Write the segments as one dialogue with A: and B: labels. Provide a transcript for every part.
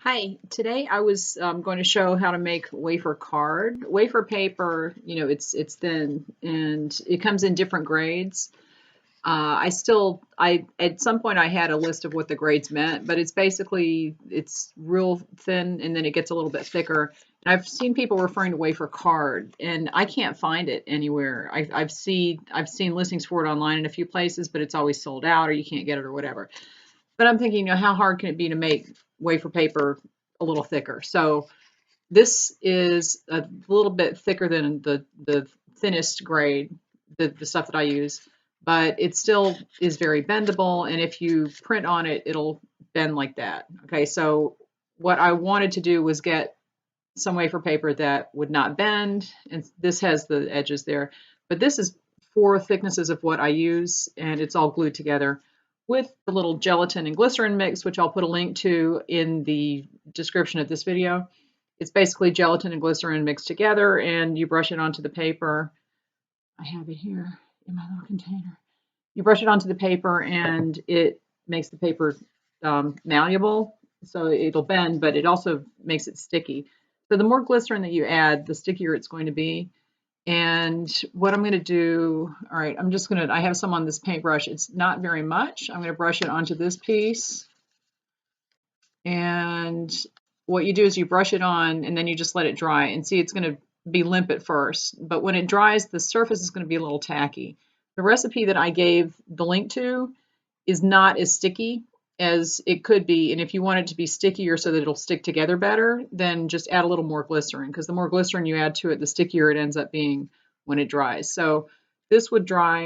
A: Hi, today I was going to show how to make wafer card. Wafer paper, it's thin and it comes in different grades. I at some point I had a list of what the grades meant, but it's real thin and then it gets a little bit thicker. And I've seen people referring to wafer card, and I can't find it anywhere. I've seen listings for it online in a few places, but it's always sold out or you can't get it or whatever. But I'm thinking, how hard can it be to make wafer paper a little thicker? So this is a little bit thicker than the thinnest grade, the stuff that I use, but it still is very bendable. And if you print on it, it'll bend like that. Okay, so what I wanted to do was get some wafer paper that would not bend, and this has the edges there. But this is 4 thicknesses of what I use, and it's all glued together with the little gelatin and glycerin mix, which I'll put a link to in the description of this video. It's basically gelatin and glycerin mixed together, and you brush it onto the paper. I have it here in my little container. You brush it onto the paper, and it makes the paper malleable, so it'll bend, but it also makes it sticky. So the more glycerin that you add, the stickier it's going to be. And what I'm going to do, all right, I have some on this paintbrush. It's not very much. I'm going to brush it onto this piece. And what you do is you brush it on and then you just let it dry. And see, it's going to be limp at first, but when it dries, the surface is going to be a little tacky. The recipe that I gave the link to is not as sticky as it could be. And if you want it to be stickier so that it'll stick together better, then just add a little more glycerin, because the more glycerin you add to it, the stickier it ends up being when it dries. So this would dry.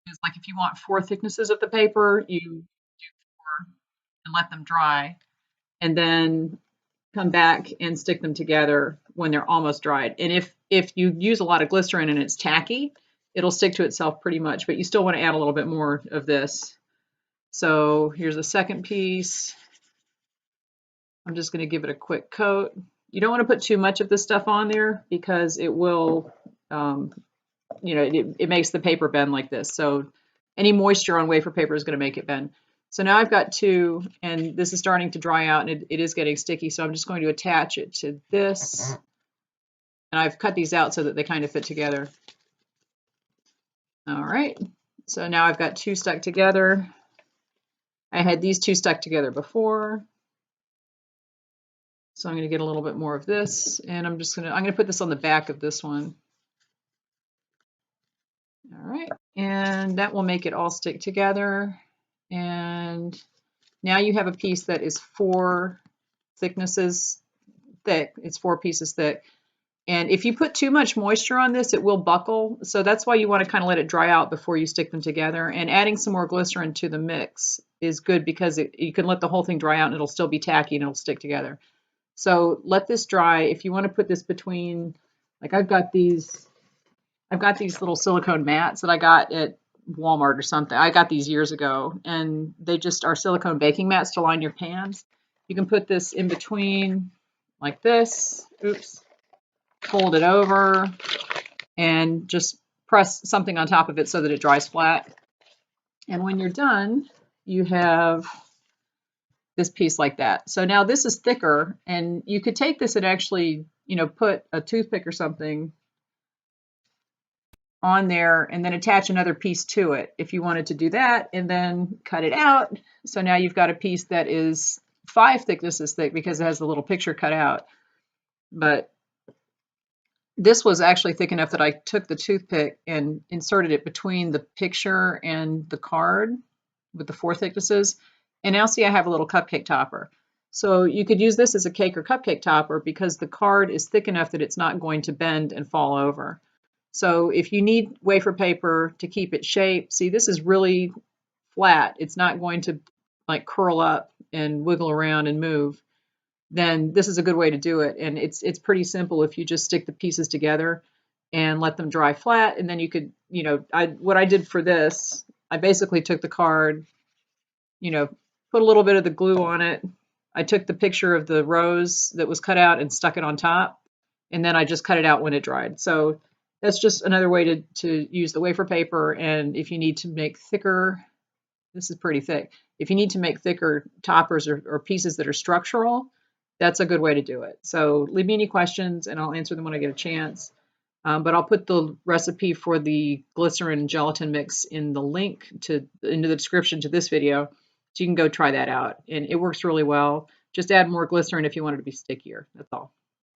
A: It's like if you want 4 thicknesses of the paper, you do 4 and let them dry, and then come back and stick them together when they're almost dried. And if you use a lot of glycerin and it's tacky, it'll stick to itself pretty much, but you still want to add a little bit more of this. So here's a second piece. I'm just going to give it a quick coat. You don't want to put too much of this stuff on there because it will, it makes the paper bend like this. So any moisture on wafer paper is going to make it bend. So now I've got 2, and this is starting to dry out, and it is getting sticky. So I'm just going to attach it to this. And I've cut these out so that they kind of fit together. All right. So now I've got 2 stuck together. I had these 2 stuck together before. So I'm going to get a little bit more of this, and I'm going to put this on the back of this one. All right, and that will make it all stick together. And now you have a piece that is 4 thicknesses thick. It's 4 pieces thick. And if you put too much moisture on this, it will buckle. So that's why you want to kind of let it dry out before you stick them together. And adding some more glycerin to the mix is good because you can let the whole thing dry out and it'll still be tacky and it'll stick together. So let this dry. If you want to put this between, like I've got these little silicone mats that I got at Walmart or something. I got these years ago, and they just are silicone baking mats to line your pans. You can put this in between like this. Oops. Fold it over and just press something on top of it so that it dries flat. And when you're done, you have this piece like that. So now this is thicker, and you could take this and actually, put a toothpick or something on there and then attach another piece to it if you wanted to do that, and then cut it out. So now you've got a piece that is 5 thicknesses thick because it has the little picture cut out. But this was actually thick enough that I took the toothpick and inserted it between the picture and the card with the 4 thicknesses. And now see, I have a little cupcake topper. So you could use this as a cake or cupcake topper because the card is thick enough that it's not going to bend and fall over. So if you need wafer paper to keep its shape, see, this is really flat. It's not going to like curl up and wiggle around and move. Then this is a good way to do it. And it's pretty simple if you just stick the pieces together and let them dry flat. And then you could, what I did for this, I basically took the card, put a little bit of the glue on it. I took the picture of the rose that was cut out and stuck it on top. And then I just cut it out when it dried. So that's just another way to use the wafer paper. And if you need to make thicker, this is pretty thick. if you need to make thicker toppers or pieces that are structural, that's a good way to do it. So leave me any questions and I'll answer them when I get a chance. But I'll put the recipe for the glycerin gelatin mix in the link into the description to this video, so you can go try that out. And it works really well. Just add more glycerin if you want it to be stickier. That's all.